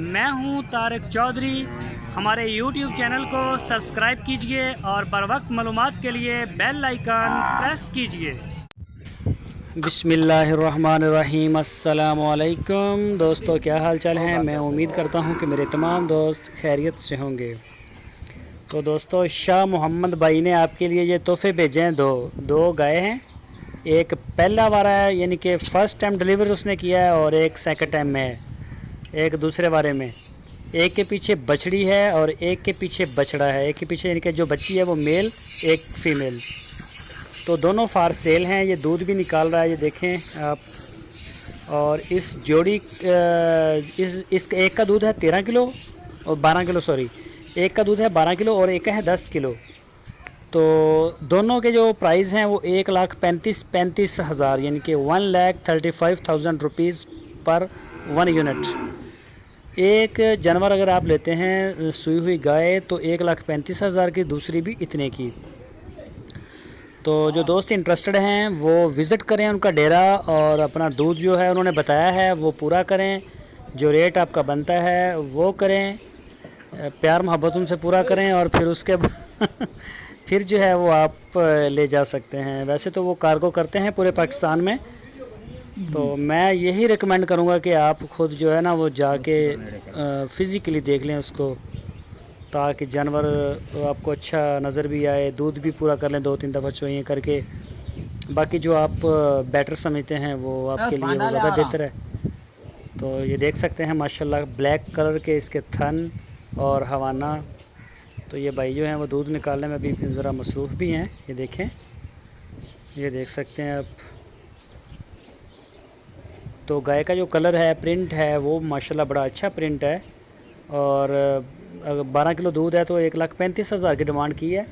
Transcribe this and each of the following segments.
میں ہوں طارق چودھری۔ ہمارے یوٹیوب چینل کو سبسکرائب کیجئے اور بر وقت معلومات کے لیے بیل آئیکن پریس کیجئے۔ بسم اللہ الرحمن الرحیم۔ السلام علیکم دوستو، کیا حال چال ہیں؟ میں امید کرتا ہوں کہ میرے تمام دوست خیریت سے ہوں گے۔ تو دوستو، شاہ محمد بھائی نے آپ کے لیے یہ تحفے بھیجے ہیں۔ دو گائے ہیں، ایک پہلا وارا ہے، یعنی کہ فرسٹ ٹائم ڈیلیور اس نے کیا ہے، اور ایک سیکنڈ ٹائم میں ہے، ایک دوسرے وارے میں۔ ایک کے پیچھے بچڑی ہے اور ایک کے پیچھے بچڑا ہے۔ ایک کے پیچھے یعنی کہ جو بچی ہے وہ میل، ایک فیمیل۔ تو دونوں فار سیل ہیں۔ یہ دودھ بھی نکال رہا ہے، یہ دیکھیں آپ۔ اور اس جوڑی اس ایک کا دودھ ہے 13 کلو اور 12 کلو، سوری، ایک کا دودھ ہے 12 کلو اور ایک کا ہے 10 کلو۔ تو دونوں کے جو پرائز ہیں وہ 1,35,000 یعنی کہ 1,35,000 روپیز پر 1 یونٹ۔ ایک جانور اگر آپ لیتے ہیں سوئی ہوئی گائے تو 1,35,000 کی، دوسری بھی اتنے کی۔ تو جو دوست انٹرسٹڈ ہیں وہ وزٹ کریں ان کا ڈیرا، اور اپنا دودھ جو ہے انہوں نے بتایا ہے وہ پورا کریں، جو ریٹ آپ کا بنتا ہے وہ کریں، پیار محبت ان سے پورا کریں، اور پھر اس کے پھر جو ہے وہ آپ لے جا سکتے ہیں۔ ویسے تو وہ کارگو کرتے ہیں پورے پاکستان میں، تو میں یہی ریکمینڈ کروں گا کہ آپ خود جو ہے نا وہ جا کے فزیکلی دیکھ لیں اس کو، تاکہ جانور آپ کو اچھا نظر بھی آئے، دودھ بھی پورا کر لیں 2-3 دفعہ چوئیں کر کے۔ باقی جو آپ بیٹر سمجھتے ہیں وہ آپ کے لیے وہ زیادہ بہتر ہے۔ تو یہ دیکھ سکتے ہیں ماشاءاللہ بلیک کلر کے اس کے تھن اور ہوانہ۔ تو یہ بھائی جو ہیں وہ دودھ نکالنے میں بھی ذرا مصروف بھی ہیں، یہ دیکھیں، یہ دیکھ سکتے ہیں آپ۔ تو گائے کا جو کلر ہے، پرنٹ ہے، وہ ماشاءاللہ بڑا اچھا پرنٹ ہے، اور اگر 12 کلو دودھ ہے تو 1,35,000 کی ڈیمانڈ کی ہے۔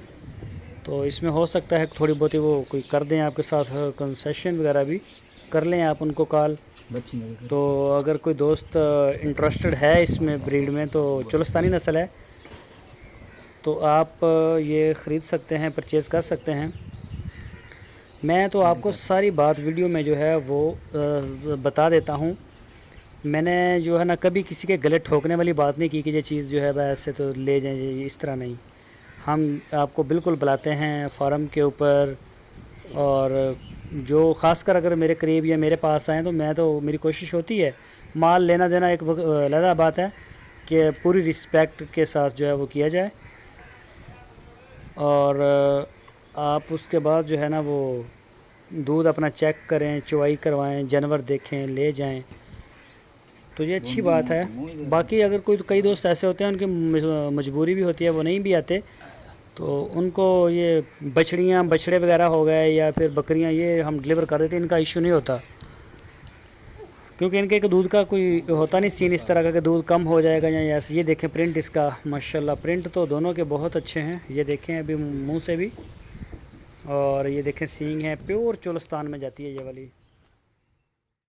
تو اس میں ہو سکتا ہے تھوڑی بہت وہ کوئی کر دیں آپ کے ساتھ، کنسیشن وغیرہ بھی کر لیں آپ ان کو کال۔ تو اگر کوئی دوست انٹرسٹڈ ہے اس میں بریڈ میں، تو چولستانی نسل ہے، تو آپ یہ خرید سکتے ہیں، پرچیز کر سکتے ہیں۔ میں تو آپ کو ساری بات ویڈیو میں جو ہے وہ بتا دیتا ہوں۔ میں نے جو ہے نا کبھی کسی کے گلے ٹھوکنے والی بات نہیں کی کہ یہ چیز جو ہے ایسے تو لے جائیں، یہ اس طرح نہیں۔ ہم آپ کو بالکل بلاتے ہیں فارم کے اوپر، اور جو خاص کر اگر میرے قریب یا میرے پاس آئیں تو میری کوشش ہوتی ہے مال لینا دینا ایک علیحدہ بات ہے کہ پوری رسپیکٹ کے ساتھ جو ہے وہ کیا جائے، اور آپ اس کے بعد جو ہے نا وہ دودھ اپنا چیک کریں، چوائی کروائیں، جانور دیکھیں، لے جائیں، تو یہ اچھی بات ہے۔ باقی اگر کئی دوست ایسے ہوتے ہیں ان کی مجبوری بھی ہوتی ہے، وہ نہیں بھی آتے، تو ان کو یہ بچڑیاں بچڑے وغیرہ ہو گئے یا پھر بکریاں، یہ ہم ڈلیور کر دیتے ہیں، ان کا ایشو نہیں ہوتا، کیونکہ ان کے دودھ کا کوئی ہوتا نہیں سین اس طرح کا کہ دودھ کم ہو جائے گا یا ایسے۔ یہ دیکھیں پرنٹ اس کا، ماشاءاللہ پرنٹ تو دونوں کے بہت اچھے ہیں، یہ دیکھیں ابھی منہ سے بھی، اور یہ دیکھیں سینگ ہے، پیور چولستان میں جاتی ہے یہ والی۔